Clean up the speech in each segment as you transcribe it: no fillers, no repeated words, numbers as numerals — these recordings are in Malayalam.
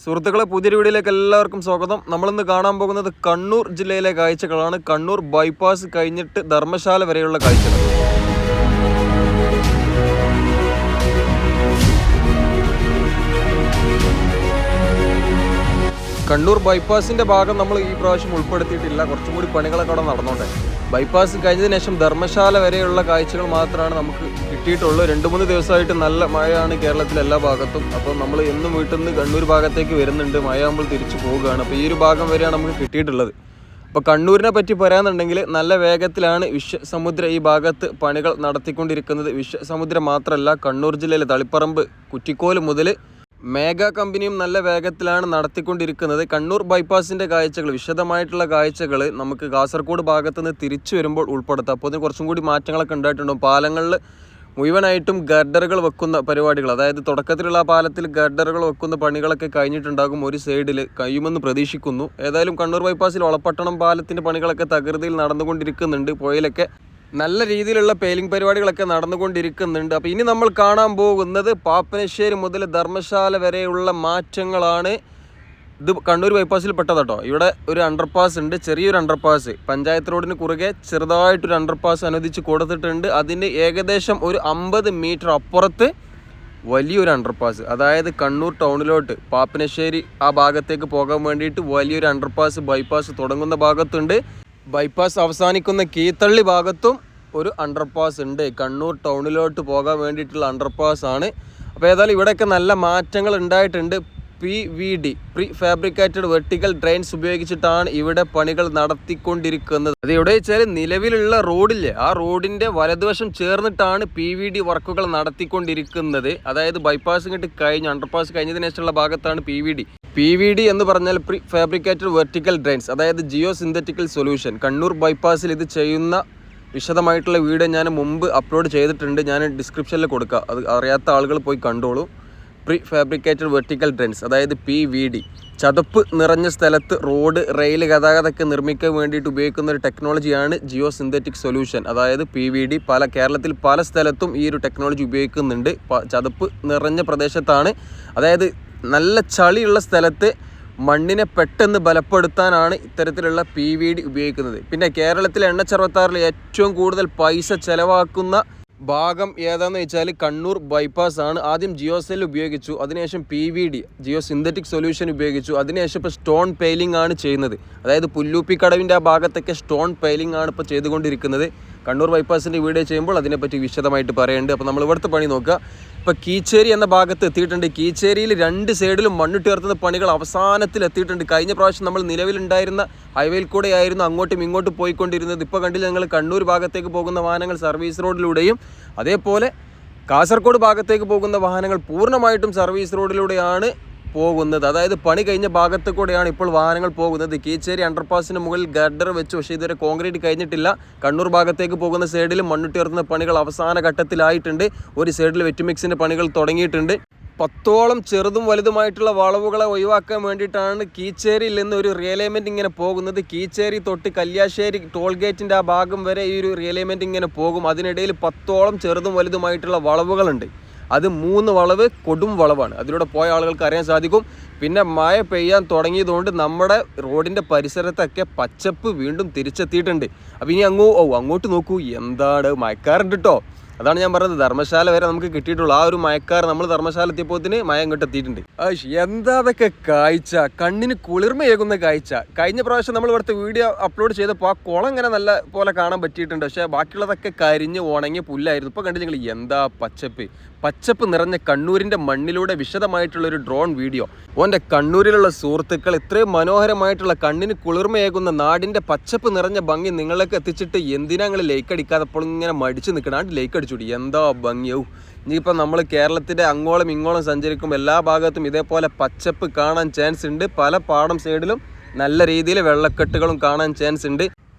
സുഹൃത്തുക്കളെ, പുതിയൊരു വീഡിയോയിലേക്ക് എല്ലാവർക്കും സ്വാഗതം. നമ്മളിന്ന് കാണാൻ പോകുന്നത് കണ്ണൂർ ജില്ലയിലെ കാഴ്ചകളാണ്. കണ്ണൂർ ബൈപ്പാസ് കഴിഞ്ഞിട്ട് ധർമ്മശാല വരെയുള്ള കാഴ്ചകൾ. കണ്ണൂർ ബൈപ്പാസിൻ്റെ ഭാഗം നമ്മൾ ഈ പ്രാവശ്യം ഉൾപ്പെടുത്തിയിട്ടില്ല. കുറച്ചും കൂടി പണികളൊക്കെ അവിടെ നടന്നോട്ടെ. ബൈപ്പാസ് കഴിഞ്ഞതിന് ശേഷം ധർമ്മശാല വരെയുള്ള കാഴ്ചകൾ മാത്രമാണ് നമുക്ക് കിട്ടിയിട്ടുള്ളൂ. 2-3 ദിവസമായിട്ട് നല്ല മഴയാണ് കേരളത്തിലെ എല്ലാ ഭാഗത്തും. അപ്പോൾ നമ്മൾ എന്നും വീട്ടിൽ നിന്ന് കണ്ണൂർ ഭാഗത്തേക്ക് വരുന്നുണ്ട്. മഴയാകുമ്പോൾ തിരിച്ചു പോവുകയാണ്. അപ്പോൾ ഈ ഒരു ഭാഗം വരെയാണ് നമുക്ക് കിട്ടിയിട്ടുള്ളത്. അപ്പോൾ കണ്ണൂരിനെ പറ്റി പറയാന്നുണ്ടെങ്കിൽ നല്ല വേഗത്തിലാണ് വിശ്വസമുദ്ര ഈ ഭാഗത്ത് പണികൾ നടത്തിക്കൊണ്ടിരിക്കുന്നത്. വിശ്വസമുദ്രം മാത്രമല്ല, കണ്ണൂർ ജില്ലയിലെ തളിപ്പറമ്പ്, കുറ്റിക്കോല് മുതൽ മേഘ കമ്പനിയും നല്ല വേഗത്തിലാണ് നടത്തിക്കൊണ്ടിരിക്കുന്നത്. കണ്ണൂർ ബൈപ്പാസിൻ്റെ കാഴ്ചകൾ, വിശദമായിട്ടുള്ള കാഴ്ചകൾ നമുക്ക് കാസർഗോഡ് ഭാഗത്ത് നിന്ന് തിരിച്ചു വരുമ്പോൾ ഉൾപ്പെടുത്താം. അപ്പോൾ അതിന് കുറച്ചും കൂടി മാറ്റങ്ങളൊക്കെ ഉണ്ടായിട്ടുണ്ടാകും. പാലങ്ങളിൽ മുഴുവനായിട്ടും ഗർഡറുകൾ വെക്കുന്ന പരിപാടികൾ, അതായത് തുടക്കത്തിലുള്ള പാലത്തിൽ ഗർഡറുകൾ വെക്കുന്ന പണികളൊക്കെ കഴിഞ്ഞിട്ടുണ്ടാകും. ഒരു സൈഡിൽ കഴിയുമെന്ന് പ്രതീക്ഷിക്കുന്നു. ഏതായാലും കണ്ണൂർ ബൈപ്പാസിൽ വളപട്ടണം പാലത്തിൻ്റെ പണികളൊക്കെ തകൃതിയിൽ നടന്നുകൊണ്ടിരിക്കുന്നുണ്ട്. പുഴയിലൊക്കെ നല്ല രീതിയിലുള്ള പെയിലിംഗ് പരിപാടികളൊക്കെ നടന്നുകൊണ്ടിരിക്കുന്നുണ്ട്. അപ്പോൾ ഇനി നമ്മൾ കാണാൻ പോകുന്നത് പാപ്പനശ്ശേരി മുതൽ ധർമ്മശാല വരെയുള്ള മാറ്റങ്ങളാണ്. ഇത് കണ്ണൂർ ബൈപ്പാസിൽ പെട്ടതാട്ടോ. ഇവിടെ ഒരു അണ്ടർപാസ് ഉണ്ട്, ചെറിയൊരു അണ്ടർപാസ്. പഞ്ചായത്ത് റോഡിന് കുറുകെ ചെറുതായിട്ടൊരു അണ്ടർപാസ് അനുവദിച്ച് കൊടുത്തിട്ടുണ്ട്. അതിന് ഏകദേശം ഒരു 50 മീറ്റർ അപ്പുറത്ത് വലിയൊരു അണ്ടർപാസ്, അതായത് കണ്ണൂർ ടൗണിലോട്ട് പാപ്പനശ്ശേരി ആ ഭാഗത്തേക്ക് പോകാൻ വേണ്ടിയിട്ട് വലിയൊരു അണ്ടർപാസ് ബൈപ്പാസ് തുടങ്ങുന്ന ഭാഗത്തുണ്ട്. ബൈപ്പാസ് അവസാനിക്കുന്ന കീത്തള്ളി ഭാഗത്തും ഒരു അണ്ടർപാസ് ഉണ്ട്. കണ്ണൂർ ടൗണിലോട്ട് പോകാൻ വേണ്ടിയിട്ടുള്ള അണ്ടർപാസ് ആണ്. അപ്പോൾ ഏതായാലും ഇവിടെയൊക്കെ നല്ല മാറ്റങ്ങൾ ഉണ്ടായിട്ടുണ്ട്. PVD, pre fabricated vertical drains ഉപയോഗിച്ചിട്ടാണ് ഇവിടെ പണികൾ നടത്തിക്കൊണ്ടിരിക്കുന്നത്. അത് എവിടെ വെച്ചാൽ നിലവിലുള്ള റോഡില്ലേ, ആ റോഡിൻ്റെ വലതുവശം ചേർന്നിട്ടാണ് PVD വർക്കുകൾ നടത്തിക്കൊണ്ടിരിക്കുന്നത്. അതായത് ബൈപ്പാസ് ഇങ്ങോട്ട് കഴിഞ്ഞ് അണ്ടർപാസ് കഴിഞ്ഞതിന് ശേഷമുള്ള ഭാഗത്താണ് PVD എന്ന് പറഞ്ഞാൽ പ്രീ ഫാബ്രിക്കേറ്റഡ് വെർട്ടിക്കൽ ഡ്രെയിൻസ്, അതായത് ജിയോ സിന്തറ്റിക്കൽ സൊല്യൂഷൻ. കണ്ണൂർ ബൈപ്പാസിൽ ഇത് ചെയ്യുന്ന വിശദമായിട്ടുള്ള വീഡിയോ ഞാൻ മുമ്പ് അപ്ലോഡ് ചെയ്തിട്ടുണ്ട്. ഞാൻ ഡിസ്ക്രിപ്ഷനിൽ കൊടുക്കാം, അത് അറിയാത്ത ആളുകൾ പോയി കണ്ടോളൂ. പ്രീ ഫാബ്രിക്കേറ്റഡ് വെർട്ടിക്കൽ ഡ്രെയിൻസ്, അതായത് PVD. ചതുപ്പ് നിറഞ്ഞ സ്ഥലത്ത് റോഡ്, റെയിൽ ഗതാഗതമൊക്കെ നിർമ്മിക്കാൻ വേണ്ടിയിട്ട് ഉപയോഗിക്കുന്ന ഒരു ടെക്നോളജിയാണ് ജിയോ സിന്തറ്റിക് സൊല്യൂഷൻ, അതായത് PVD. കേരളത്തിൽ പല സ്ഥലത്തും ഈ ഒരു ടെക്നോളജി ഉപയോഗിക്കുന്നുണ്ട്. ചതുപ്പ് നിറഞ്ഞ പ്രദേശത്താണ്, അതായത് നല്ല ചളിയുള്ള സ്ഥലത്ത് മണ്ണിനെ പെട്ടെന്ന് ബലപ്പെടുത്താനാണ് ഇത്തരത്തിലുള്ള PVD ഉപയോഗിക്കുന്നത്. പിന്നെ കേരളത്തിലെ എണ്ണച്ചർവത്താറിൽ ഏറ്റവും കൂടുതൽ പൈസ ചെലവാക്കുന്ന ഭാഗം ഏതാണെന്ന് വെച്ചാൽ കണ്ണൂർ ബൈപ്പാസ് ആണ്. ആദ്യം ജിയോ സെൽ ഉപയോഗിച്ചു, അതിനുശേഷം PVD ജിയോ സിന്തറ്റിക് സൊല്യൂഷൻ ഉപയോഗിച്ചു. അതിനുശേഷം ഇപ്പോൾ സ്റ്റോൺ പെയിലിംഗ് ആണ് ചെയ്യുന്നത്. അതായത് പുല്ലൂപ്പിക്കടവിൻ്റെ ആ ഭാഗത്തൊക്കെ സ്റ്റോൺ പെയിലിംഗ് ആണ് ഇപ്പോൾ ചെയ്തുകൊണ്ടിരിക്കുന്നത്. കണ്ണൂർ ബൈപ്പാസിൻ്റെ വീഡിയോ ചെയ്യുമ്പോൾ അതിനെപ്പറ്റി വിശദമായിട്ട് പറയുന്നുണ്ട്. അപ്പോൾ നമ്മൾ ഇവിടുത്തെ പണി നോക്കുക. ഇപ്പോൾ കീച്ചേരി എന്ന ഭാഗത്ത് എത്തിയിട്ടുണ്ട്. കീച്ചേരിയിൽ 2 സൈഡിലും മണ്ണിട്ടുയർത്തുന്ന പണികൾ അവസാനത്തിൽ എത്തിയിട്ടുണ്ട്. കഴിഞ്ഞ പ്രാവശ്യം നമ്മൾ നിലവിലുണ്ടായിരുന്ന ഹൈവേയിൽ കൂടെയായിരുന്നു അങ്ങോട്ടും ഇങ്ങോട്ടും പോയിക്കൊണ്ടിരുന്നത്. ഇപ്പോൾ കണ്ടില്ല ഞങ്ങൾ കണ്ണൂർ ഭാഗത്തേക്ക് പോകുന്ന വാഹനങ്ങൾ സർവീസ് റോഡിലൂടെയും, അതേപോലെ കാസർഗോഡ് ഭാഗത്തേക്ക് പോകുന്ന വാഹനങ്ങൾ പൂർണ്ണമായിട്ടും സർവീസ് റോഡിലൂടെയാണ് പോകുന്നത്. അതായത് പണി കഴിഞ്ഞ ഭാഗത്ത് കൂടെയാണ് ഇപ്പോൾ വാഹനങ്ങൾ പോകുന്നത്. കീച്ചേരി അണ്ടർപാസിന് മുകളിൽ ഗർഡർ വെച്ചു, പക്ഷേ ഇതുവരെ കോൺക്രീറ്റ് കഴിഞ്ഞിട്ടില്ല. കണ്ണൂർ ഭാഗത്തേക്ക് പോകുന്ന സൈഡിൽ മണ്ണിട്ടുയർത്തുന്ന പണികൾ അവസാന ഘട്ടത്തിലായിട്ടുണ്ട്. ഒരു സൈഡിൽ വെറ്റുമിക്സിൻ്റെ പണികൾ തുടങ്ങിയിട്ടുണ്ട്. 10ഓളം ചെറുതും വലുതുമായിട്ടുള്ള വളവുകളെ ഒഴിവാക്കാൻ വേണ്ടിയിട്ടാണ് കീച്ചേരിയിൽ നിന്ന് ഒരു റിയലൈൻമെൻറ്റ് ഇങ്ങനെ പോകുന്നത്. കീച്ചേരി തൊട്ട് കല്യാശ്ശേരി ടോൾ ഗേറ്റിൻ്റെ ആ ഭാഗം വരെ ഈ ഒരു റിയലൈൻമെൻറ്റ് ഇങ്ങനെ പോകും. അതിനിടയിൽ 10ഓളം ചെറുതും വലുതുമായിട്ടുള്ള വളവുകളുണ്ട്. അത് 3 വളവ് കൊടും വളവാണ്. അതിലൂടെ പോയ ആളുകൾക്ക് അറിയാൻ സാധിക്കും. പിന്നെ മഴ പെയ്യാൻ തുടങ്ങിയതുകൊണ്ട് നമ്മുടെ റോഡിൻ്റെ പരിസരത്തൊക്കെ പച്ചപ്പ് വീണ്ടും തിരിച്ചെത്തിയിട്ടുണ്ട്. അപ്പോൾ ഇനി അങ്ങോട്ട് നോക്കൂ, എന്താണ് മഴക്കാറുണ്ട് കേട്ടോ. അതാണ് ഞാൻ പറഞ്ഞത്, ധർമ്മശാല വരെ നമുക്ക് കിട്ടിയിട്ടുള്ളൂ. ആ ഒരു മഴക്കാർ നമ്മൾ ധർമ്മശാല എത്തിയപ്പോത്തിന് മഴ ഇങ്ങോട്ട് എത്തിയിട്ടുണ്ട്. എന്താ അതൊക്കെ കാഴ്ച, കണ്ണിന് കുളിർമയേകുന്ന കാഴ്ച. കഴിഞ്ഞ പ്രാവശ്യം നമ്മൾ ഇവിടുത്തെ വീഡിയോ അപ്ലോഡ് ചെയ്തപ്പോൾ ആ കുളം ഇങ്ങനെ നല്ല പോലെ കാണാൻ പറ്റിയിട്ടുണ്ട്. പക്ഷേ ബാക്കിയുള്ളതൊക്കെ കരിഞ്ഞ് ഉണങ്ങിയ പുല്ലായിരുന്നു. ഇപ്പോൾ കണ്ടു നിങ്ങൾ എന്താ പച്ചപ്പ് നിറഞ്ഞ കണ്ണൂരിൻ്റെ മണ്ണിലൂടെ വിശദമായിട്ടുള്ളൊരു ഡ്രോൺ വീഡിയോ. ഓൻ്റെ കണ്ണൂരിലുള്ള സുഹൃത്തുക്കൾ ഇത്രയും മനോഹരമായിട്ടുള്ള കണ്ണിന് കുളിർമയേകുന്ന നാടിൻ്റെ പച്ചപ്പ് നിറഞ്ഞ ഭംഗി നിങ്ങളിലേക്ക് എത്തിച്ചിട്ട് എന്തിനാ നിങ്ങൾ ലൈക്ക് അടിക്കാതെ അപ്പോൾ ഇങ്ങനെ മടിച്ച് നിൽക്കണം? ലൈക്ക് അടിച്ചുകൂടി, എന്താ ഭംഗിയാവും. ഇനിയിപ്പോൾ നമ്മൾ കേരളത്തിൻ്റെ അങ്ങോളം ഇങ്ങോളം സഞ്ചരിക്കും എല്ലാ ഭാഗത്തും ഇതേപോലെ പച്ചപ്പ് കാണാൻ ചാൻസ് ഉണ്ട്. പല പാടം സൈഡിലും നല്ല രീതിയിൽ വെള്ളക്കെട്ടുകളും കാണാൻ ചാൻസ് ഉണ്ട്.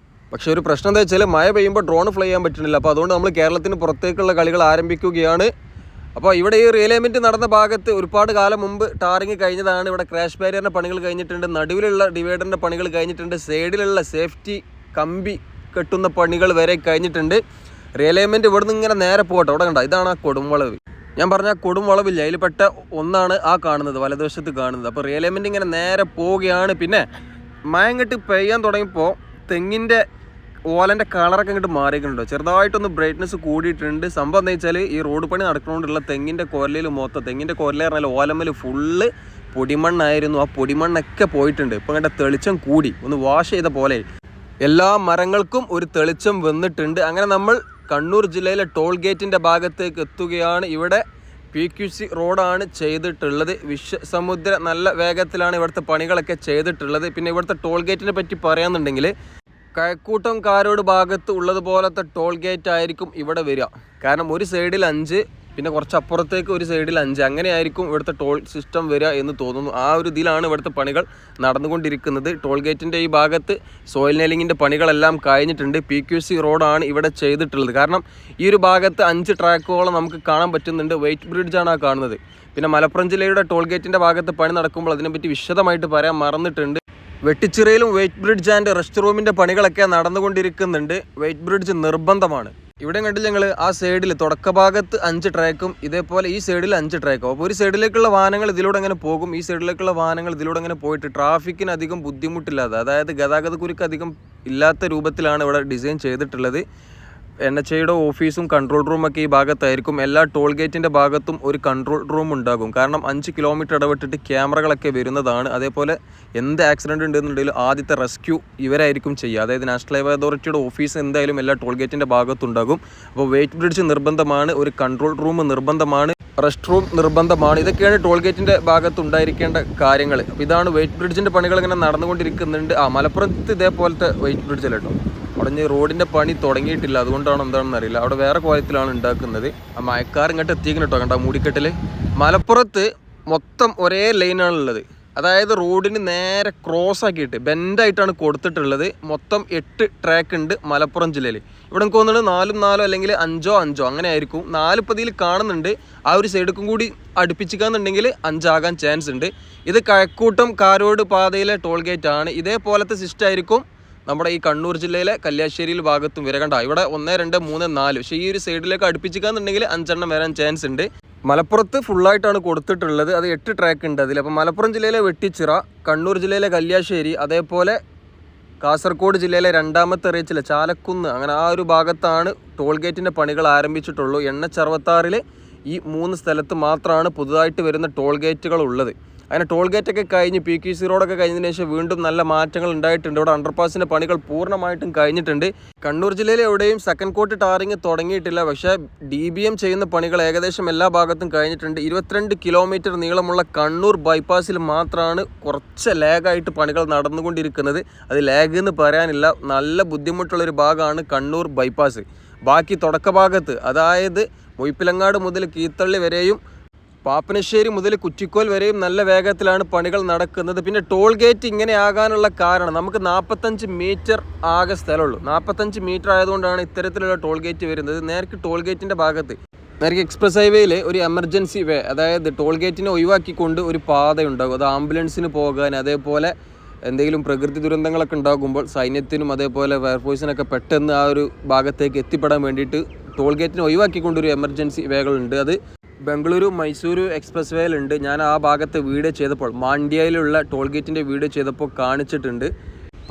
പക്ഷേ ഒരു പ്രശ്നം എന്താ വെച്ചാൽ മഴ പെയ്യുമ്പോൾ ഡ്രോൺ ഫ്ലൈ ചെയ്യാൻ പറ്റുന്നില്ല. അപ്പോൾ അതുകൊണ്ട് നമ്മൾ കേരളത്തിന് പുറത്തേക്കുള്ള കളികൾ ആരംഭിക്കുകയാണ്. അപ്പോൾ ഇവിടെ ഈ റിയലൈൻമെൻറ്റ് നടന്ന ഭാഗത്ത് ഒരുപാട് കാലം മുമ്പ് ടാറിങ് കഴിഞ്ഞതാണ്. ഇവിടെ ക്രാഷ് ബാരിയറിൻ്റെ പണികൾ കഴിഞ്ഞിട്ടുണ്ട്, നടുവിലുള്ള ഡിവൈഡറിൻ്റെ പണികൾ കഴിഞ്ഞിട്ടുണ്ട്, സൈഡിലുള്ള സേഫ്റ്റി കമ്പി കെട്ടുന്ന പണികൾ വരെ കഴിഞ്ഞിട്ടുണ്ട്. റിയലൈൻമെൻറ്റ് ഇവിടെ നിന്ന് ഇങ്ങനെ നേരെ പോകട്ടെ. അവിടെ കണ്ട, ഇതാണ് ആ കൊടുംവളവ്. ഞാൻ പറഞ്ഞ കൊടും വളവില്ല, അതിൽപ്പെട്ട ഒന്നാണ് ആ കാണുന്നത്, വലതുവശത്ത് കാണുന്നത്. അപ്പോൾ റിയലൈൻമെൻറ്റ് ഇങ്ങനെ നേരെ പോവുകയാണ്. പിന്നെ മഴങ്ങട്ട് പെയ്യാൻ തുടങ്ങിയപ്പോൾ തെങ്ങിൻ്റെ ഓലൻ്റെ കളറൊക്കെ ഇങ്ങോട്ട് മാറിയിട്ടുണ്ടോ, ചെറുതായിട്ടൊന്ന് ബ്രൈറ്റ്നസ് കൂടിയിട്ടുണ്ട്. സംഭവം എന്താ വെച്ചാൽ ഈ റോഡ് പണി നടക്കുന്നതുകൊണ്ടുള്ള തെങ്ങിൻ്റെ കൊരലയിൽ മൊത്തം, തെങ്ങിൻ്റെ കൊരല പറഞ്ഞാൽ ഓലമ്മൽ ഫുള്ള് പൊടിമണ്ണായിരുന്നു. ആ പൊടിമണ്ണൊക്കെ പോയിട്ടുണ്ട്. ഇപ്പം ഇങ്ങോട്ട് തെളിച്ചം കൂടി, ഒന്ന് വാഷ് ചെയ്ത പോലെ എല്ലാ മരങ്ങൾക്കും ഒരു തെളിച്ചം വന്നിട്ടുണ്ട്. അങ്ങനെ നമ്മൾ കണ്ണൂർ ജില്ലയിലെ ടോൾ ഗേറ്റിൻ്റെ ഭാഗത്തേക്ക് എത്തുകയാണ്. ഇവിടെ PQC റോഡാണ് ചെയ്തിട്ടുള്ളത്. വിശ്വസമുദ്ര നല്ല വേഗത്തിലാണ് ഇവിടുത്തെ പണികളൊക്കെ ചെയ്തിട്ടുള്ളത്. പിന്നെ ഇവിടുത്തെ ടോൾ ഗേറ്റിനെ പറ്റി പറയാന്നുണ്ടെങ്കിൽ കഴക്കൂട്ടം കാരോട് ഭാഗത്ത് ഉള്ളതുപോലത്തെ ടോൾ ഗേറ്റ് ആയിരിക്കും ഇവിടെ വരിക. കാരണം ഒരു സൈഡിൽ 5, പിന്നെ കുറച്ച് അപ്പുറത്തേക്ക് ഒരു സൈഡിൽ 5, അങ്ങനെയായിരിക്കും ഇവിടുത്തെ ടോൾ സിസ്റ്റം വരിക എന്ന് തോന്നുന്നു. ആ ഒരു ഇതിലാണ് ഇവിടുത്തെ പണികൾ നടന്നുകൊണ്ടിരിക്കുന്നത്. ടോൾ ഗേറ്റിൻ്റെ ഈ ഭാഗത്ത് സോയിൽ നെയിലിങ്ങിൻ്റെ പണികളെല്ലാം കഴിഞ്ഞിട്ടുണ്ട്. PQC റോഡാണ് ഇവിടെ ചെയ്തിട്ടുള്ളത്. കാരണം ഈ ഒരു ഭാഗത്ത് 5 ട്രാക്കുകളെ നമുക്ക് കാണാൻ പറ്റുന്നുണ്ട്. വെയിറ്റ് ബ്രിഡ്ജാണ് ആ കാണുന്നത്. പിന്നെ മലപ്പുറം ജില്ലയുടെ ടോൾ ഗേറ്റിൻ്റെ ഭാഗത്ത് പണി നടക്കുമ്പോൾ അതിനെപ്പറ്റി വിശദമായിട്ട് പറയാൻ മറന്നിട്ടുണ്ട്. വെട്ടിച്ചിറയിലും വെയിറ്റ് ബ്രിഡ്ജ് ആൻഡ് റെസ്റ്റ് റൂമിൻ്റെ പണികളൊക്കെ നടന്നുകൊണ്ടിരിക്കുന്നുണ്ട്. വെയിറ്റ് ബ്രിഡ്ജ് നിർബന്ധമാണ്. ഇവിടെ കണ്ടില്ല ഞങ്ങൾ ആ സൈഡിൽ തുടക്ക ഭാഗത്ത് 5 ട്രാക്കും ഇതേപോലെ ഈ സൈഡിൽ 5 ട്രാക്കും. അപ്പോൾ ഒരു സൈഡിലേക്കുള്ള വാഹനങ്ങൾ ഇതിലൂടെ അങ്ങനെ പോകും, ഈ സൈഡിലേക്കുള്ള വാഹനങ്ങൾ ഇതിലൂടെ അങ്ങനെ പോയിട്ട് ട്രാഫിക്കിന് അധികം ബുദ്ധിമുട്ടില്ലാതെ, അതായത് ഗതാഗത കുരുക്ക് അധികം ഇല്ലാത്ത രൂപത്തിലാണ് ഇവിടെ ഡിസൈൻ ചെയ്തിട്ടുള്ളത്. NHAയുടെ ഓഫീസും കൺട്രോൾ റൂമൊക്കെ ഈ ഭാഗത്തായിരിക്കും. എല്ലാ ടോൾ ഗേറ്റിൻ്റെ ഭാഗത്തും ഒരു കൺട്രോൾ റൂം ഉണ്ടാകും. കാരണം 5 കിലോമീറ്റർ ഇടവിട്ടിട്ട് ക്യാമറകളൊക്കെ വരുന്നതാണ്. അതേപോലെ എന്ത് ആക്സിഡൻറ്റ് ഉണ്ടെന്നുണ്ടെങ്കിലും ആദ്യത്തെ റെസ്ക്യൂ ഇവരായിരിക്കും ചെയ്യുക. അതായത് നാഷണൽ ഹൈവേ അതോറിറ്റിയുടെ ഓഫീസ് എന്തായാലും എല്ലാ ടോൾ ഗേറ്റിൻ്റെ ഭാഗത്തുണ്ടാകും. അപ്പോൾ വെയിറ്റ് ബ്രിഡ്ജ് നിർബന്ധമാണ്, ഒരു കൺട്രോൾ റൂം നിർബന്ധമാണ്, റെസ്റ്റ് റൂം നിർബന്ധമാണ്. ഇതൊക്കെയാണ് ടോൾ ഗേറ്റിൻ്റെ ഭാഗത്ത് ഉണ്ടായിരിക്കേണ്ട കാര്യങ്ങൾ. അപ്പോൾ ഇതാണ് വെയിറ്റ് ബ്രിഡ്ജിൻ്റെ പണികൾ ഇങ്ങനെ നടന്നുകൊണ്ടിരിക്കുന്നുണ്ട്. മലപ്പുറത്ത് ഇതേപോലത്തെ വെയിറ്റ് ബ്രിഡ്ജ് അല്ല കേട്ടോ, അവിടെ റോഡിൻ്റെ പണി തുടങ്ങിയിട്ടില്ല, അതുകൊണ്ടാണ് എന്താണെന്ന് അറിയില്ല. അവിടെ വേറെ കോലത്തിലാണ് ഉണ്ടാക്കുന്നത്. ആ മഴക്കാർ ഇങ്ങോട്ട് എത്തിക്കണം കേട്ടോ, കണ്ട മൂടിക്കെട്ടിൽ. മലപ്പുറത്ത് മൊത്തം ഒരേ ലൈനാണുള്ളത്, അതായത് റോഡിന് നേരെ ക്രോസ് ആക്കിയിട്ട് ബെൻഡായിട്ടാണ് കൊടുത്തിട്ടുള്ളത്. മൊത്തം 8 ട്രാക്ക് ഉണ്ട് മലപ്പുറം ജില്ലയിൽ. ഇവിടെ എനിക്ക് തോന്നുന്നത് 4 അല്ലെങ്കിൽ 5 അങ്ങനെ ആയിരിക്കും. 4 പതിയിൽ കാണുന്നുണ്ട്. ആ ഒരു സൈഡിലും കൂടി അടുപ്പിച്ചിക്കാന്നുണ്ടെങ്കിൽ 5 ആകാൻ ചാൻസ് ഉണ്ട്. ഇത് കഴക്കൂട്ടം കാരോട് പാതയിലെ ടോൾ ഗേറ്റ് ആണ്. ഇതേപോലത്തെ സിസ്റ്റം ആയിരിക്കും നമ്മുടെ ഈ കണ്ണൂർ ജില്ലയിലെ കല്യാശ്ശേരിയിൽ ഭാഗത്തും വരകണ്ട. ഇവിടെ 1, 2, 3, 4, പക്ഷേ ഈ ഒരു സൈഡിലേക്ക് അടുപ്പിച്ചിക്കാന്നുണ്ടെങ്കിൽ 5 വരാൻ ചാൻസ് ഉണ്ട്. മലപ്പുറത്ത് ഫുള്ളായിട്ടാണ് കൊടുത്തിട്ടുള്ളത്. അത് 8 ട്രാക്ക് ഉണ്ട് അതിൽ. അപ്പോൾ മലപ്പുറം ജില്ലയിലെ വെട്ടിച്ചിറ, കണ്ണൂർ ജില്ലയിലെ കല്യാശ്ശേരി, അതേപോലെ കാസർഗോഡ് ജില്ലയിലെ രണ്ടാമത്തെ റീച്ചിലെ ചാലക്കുന്ന്, അങ്ങനെ ആ ഒരു ഭാഗത്താണ് ടോൾ ഗേറ്റിൻ്റെ പണികൾ ആരംഭിച്ചിട്ടുള്ളൂ. NH66 ഈ 3 സ്ഥലത്ത് മാത്രമാണ് പുതുതായിട്ട് വരുന്ന ടോൾ ഗേറ്റുകൾ ഉള്ളത്. അങ്ങനെ ടോൾ ഗേറ്റൊക്കെ കഴിഞ്ഞ് PQC റോഡൊക്കെ കഴിഞ്ഞതിന് ശേഷം വീണ്ടും നല്ല മാറ്റങ്ങൾ ഉണ്ടായിട്ടുണ്ട്. ഇവിടെ അണ്ടർപാസിൻ്റെ പണികൾ പൂർണ്ണമായിട്ടും കഴിഞ്ഞിട്ടുണ്ട്. കണ്ണൂർ ജില്ലയിൽ എവിടെയും സെക്കൻഡ് കോട്ട് ടാറിങ് തുടങ്ങിയിട്ടില്ല, പക്ഷേ DBM ചെയ്യുന്ന പണികൾ ഏകദേശം എല്ലാ ഭാഗത്തും കഴിഞ്ഞിട്ടുണ്ട്. 22 കിലോമീറ്റർ നീളമുള്ള കണ്ണൂർ ബൈപ്പാസിൽ മാത്രമാണ് കുറച്ച് ലാഗായിട്ട് പണികൾ നടന്നുകൊണ്ടിരിക്കുന്നത്. അത് ലാഗ് എന്ന് പറയാനില്ല, നല്ല ബുദ്ധിമുട്ടുള്ളൊരു ഭാഗമാണ് കണ്ണൂർ ബൈപ്പാസ്. ബാക്കി തുടക്ക ഭാഗത്ത്, അതായത് മൊയ്പ്പിലങ്ങാട് മുതൽ കീത്തള്ളി വരെയും പാപ്പനശ്ശേരി മുതൽ കുറ്റിക്കോൽ വരെയും നല്ല വേഗത്തിലാണ് പണികൾ നടക്കുന്നത്. പിന്നെ ടോൾ ഗേറ്റ് ഇങ്ങനെ ആകാനുള്ള കാരണം, നമുക്ക് 45 മീറ്റർ ആകെ സ്ഥലമുള്ളൂ. 45 മീറ്റർ ആയതുകൊണ്ടാണ് ഇത്തരത്തിലുള്ള ടോൾ ഗേറ്റ് വരുന്നത്. നേർക്ക് ടോൾ ഗേറ്റിൻ്റെ ഭാഗത്ത് നേർക്ക് എക്സ്പ്രസ് ഹൈവേയിൽ ഒരു എമർജൻസി വേ, അതായത് ടോൾ ഗേറ്റിനെ ഒഴിവാക്കിക്കൊണ്ട് ഒരു പാതയുണ്ടാകും. അത് ആംബുലൻസിന് പോകാൻ, അതേപോലെ എന്തെങ്കിലും പ്രകൃതി ദുരന്തങ്ങളൊക്കെ ഉണ്ടാകുമ്പോൾ സൈന്യത്തിനും അതേപോലെ ഫയർഫോഴ്സിനൊക്കെ പെട്ടെന്ന് ആ ഒരു ഭാഗത്തേക്ക് എത്തിപ്പെടാൻ വേണ്ടിയിട്ട് ടോൾ ഗേറ്റിനെ ഒഴിവാക്കിക്കൊണ്ടൊരു എമർജൻസി വേകളുണ്ട്. അത് ബംഗളൂരു മൈസൂരു എക്സ്പ്രസ് വേയിലുണ്ട്. ഞാൻ ആ ഭാഗത്ത് വീഡിയോ ചെയ്തപ്പോൾ, മാണ്ഡ്യയിലുള്ള ടോൾ ഗേറ്റിൻ്റെ വീഡിയോ ചെയ്തപ്പോൾ കാണിച്ചിട്ടുണ്ട്.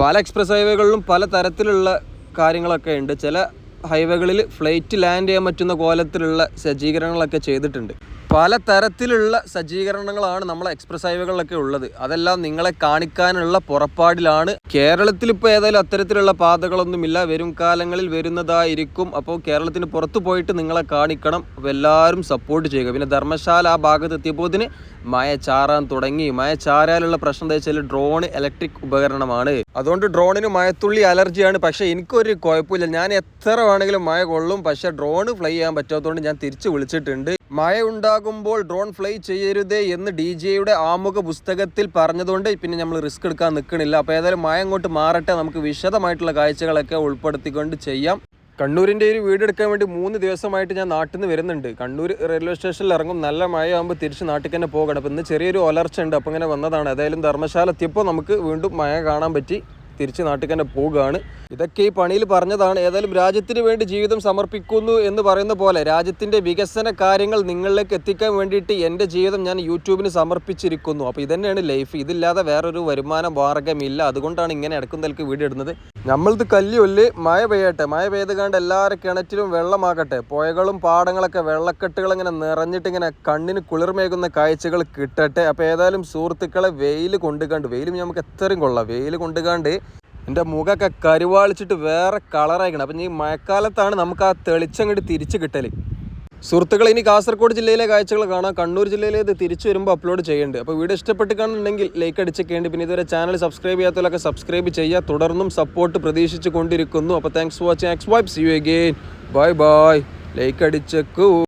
പല എക്സ്പ്രസ് ഹൈവേകളിലും പല തരത്തിലുള്ള കാര്യങ്ങളൊക്കെ ഉണ്ട്. ചില ഹൈവേകളിൽ ഫ്ലൈറ്റ് ലാൻഡ് ചെയ്യാൻ പറ്റുന്ന കോലത്തിലുള്ള സജ്ജീകരണങ്ങളൊക്കെ ചെയ്തിട്ടുണ്ട്. പല തരത്തിലുള്ള സജ്ജീകരണങ്ങളാണ് നമ്മളെ എക്സ്പ്രസ് ഹൈവേകളിലൊക്കെ ഉള്ളത്. അതെല്ലാം നിങ്ങളെ കാണിക്കാനുള്ള പുറപ്പാടിലാണ്. കേരളത്തിൽ ഇപ്പോൾ ഏതായാലും അത്തരത്തിലുള്ള പാതകളൊന്നുമില്ല, വരും കാലങ്ങളിൽ വരുന്നതായിരിക്കും. അപ്പോൾ കേരളത്തിന് പുറത്ത് പോയിട്ട് നിങ്ങളെ കാണിക്കണം. അപ്പോൾ എല്ലാവരും സപ്പോർട്ട് ചെയ്യുക. പിന്നെ ധർമ്മശാല ആ ഭാഗത്ത് എത്തിയപ്പോഴത്തിന് മഴ ചാറാൻ തുടങ്ങി. മഴ ചാരാനുള്ള പ്രശ്നം എന്താ വെച്ചാൽ ഡ്രോൺ ഇലക്ട്രിക് ഉപകരണമാണ്, അതുകൊണ്ട് ഡ്രോണിന് മഴത്തുള്ളി അലർജിയാണ്. പക്ഷേ എനിക്കൊരു കുഴപ്പമില്ല, ഞാൻ എത്ര വേണമെങ്കിലും മഴ കൊള്ളും. പക്ഷേ ഡ്രോൺ ഫ്ലൈ ചെയ്യാൻ പറ്റാത്തതുകൊണ്ട് ഞാൻ തിരിച്ച് വിളിച്ചിട്ടുണ്ട്. മഴ ഉണ്ടാകുമ്പോൾ ഡ്രോൺ ഫ്ലൈ ചെയ്യരുതേ എന്ന് DGയുടെ ആമുഖ പുസ്തകത്തിൽ പറഞ്ഞതുകൊണ്ട് പിന്നെ നമ്മൾ റിസ്ക് എടുക്കാൻ നിൽക്കണില്ല. അപ്പോൾ ഏതായാലും മഴ അങ്ങോട്ട് മാറട്ടെ, നമുക്ക് വിശദമായിട്ടുള്ള കാഴ്ചകളൊക്കെ ഉൾപ്പെടുത്തിക്കൊണ്ട് ചെയ്യാം. കണ്ണൂരിൻ്റെ ഒരു വീട് എടുക്കാൻ വേണ്ടി 3 ദിവസമായിട്ട് ഞാൻ നാട്ടിൽ നിന്ന് വരുന്നുണ്ട്. കണ്ണൂർ റെയിൽവേ സ്റ്റേഷനിൽ ഇറങ്ങും, നല്ല മഴയാകുമ്പോൾ തിരിച്ച് നാട്ടിൽ തന്നെ പോകണം. അപ്പോൾ ഇന്ന് ചെറിയൊരു ഒലർച്ച ഉണ്ട്, അപ്പോൾ ഇങ്ങനെ വന്നതാണ്. ഏതായാലും ധർമ്മശാല എത്തിയപ്പോൾ നമുക്ക് വീണ്ടും മഴ കാണാൻ പറ്റി, തിരിച്ച് നാട്ടിൽ തന്നെ പോവുകയാണ്. ഇതൊക്കെ ഈ പണിയിൽ പറഞ്ഞതാണ്. ഏതായാലും രാജ്യത്തിന് വേണ്ടി ജീവിതം സമർപ്പിക്കുന്നു എന്ന് പറയുന്ന പോലെ രാജ്യത്തിൻ്റെ വികസന കാര്യങ്ങൾ നിങ്ങളിലേക്ക് എത്തിക്കാൻ വേണ്ടിയിട്ട് എൻ്റെ ജീവിതം ഞാൻ യൂട്യൂബിന് സമർപ്പിച്ചിരിക്കുന്നു. അപ്പോൾ ഇതന്നെയാണ് ലൈഫ്. ഇതില്ലാതെ വേറൊരു വരുമാന മാർഗ്ഗമില്ല. അതുകൊണ്ടാണ് ഇങ്ങനെ ഇടക്കുന്നതിലേക്ക് വീഡിയോ ഇടുന്നത്. നമ്മളിത് കല്ലിയൊല്ല് മഴ പെയ്യട്ടെ, മഴ പെയ്ത് കണ്ട് എല്ലാവരും കിണറ്റിലും വെള്ളമാകട്ടെ, പുഴകളും പാടങ്ങളൊക്കെ വെള്ളക്കെട്ടുകൾ ഇങ്ങനെ നിറഞ്ഞിട്ട് ഇങ്ങനെ കണ്ണിന് കുളിർമേകുന്ന കാഴ്ചകൾ കിട്ടട്ടെ. അപ്പോൾ ഏതായാലും സുഹൃത്തുക്കളെ വെയിൽ കൊണ്ടുകാണ്ട്, വെയിലും നമുക്ക് എത്രയും കൊള്ളാം, വെയിൽ കൊണ്ടുകാണ്ട് എൻ്റെ മുഖമൊക്കെ കരുവാളിച്ചിട്ട് വേറെ കളറായിക്കണം. അപ്പം ഈ മഴക്കാലത്താണ് നമുക്ക് ആ തെളിച്ചങ്ങോട്ട് തിരിച്ച് കിട്ടൽ. സുഹൃത്തുക്കൾ, ഇനി കാസർഗോഡ് ജില്ലയിലെ കാഴ്ചകൾ കാണാം. കണ്ണൂർ ജില്ലയിലെ ഇത് തിരിച്ചു വരുമ്പോൾ അപ്ലോഡ് ചെയ്യുന്നുണ്ട്. അപ്പോൾ വീഡിയോ ഇഷ്ടപ്പെട്ട് കാണുന്നുണ്ടെങ്കിൽ ലൈക്ക് അടിച്ചേക്കേണ്ടി. പിന്നെ ഇതുവരെ ചാനൽ സബ്സ്ക്രൈബ് ചെയ്യാത്തവരൊക്കെ സബ്സ്ക്രൈബ് ചെയ്യുക. തുടർന്നും സപ്പോർട്ട് പ്രതീക്ഷിച്ചു കൊണ്ടിരിക്കുന്നു. അപ്പോൾ thanks for watching. See you again. Bye bye. Like അടിച്ചേക്കൂ.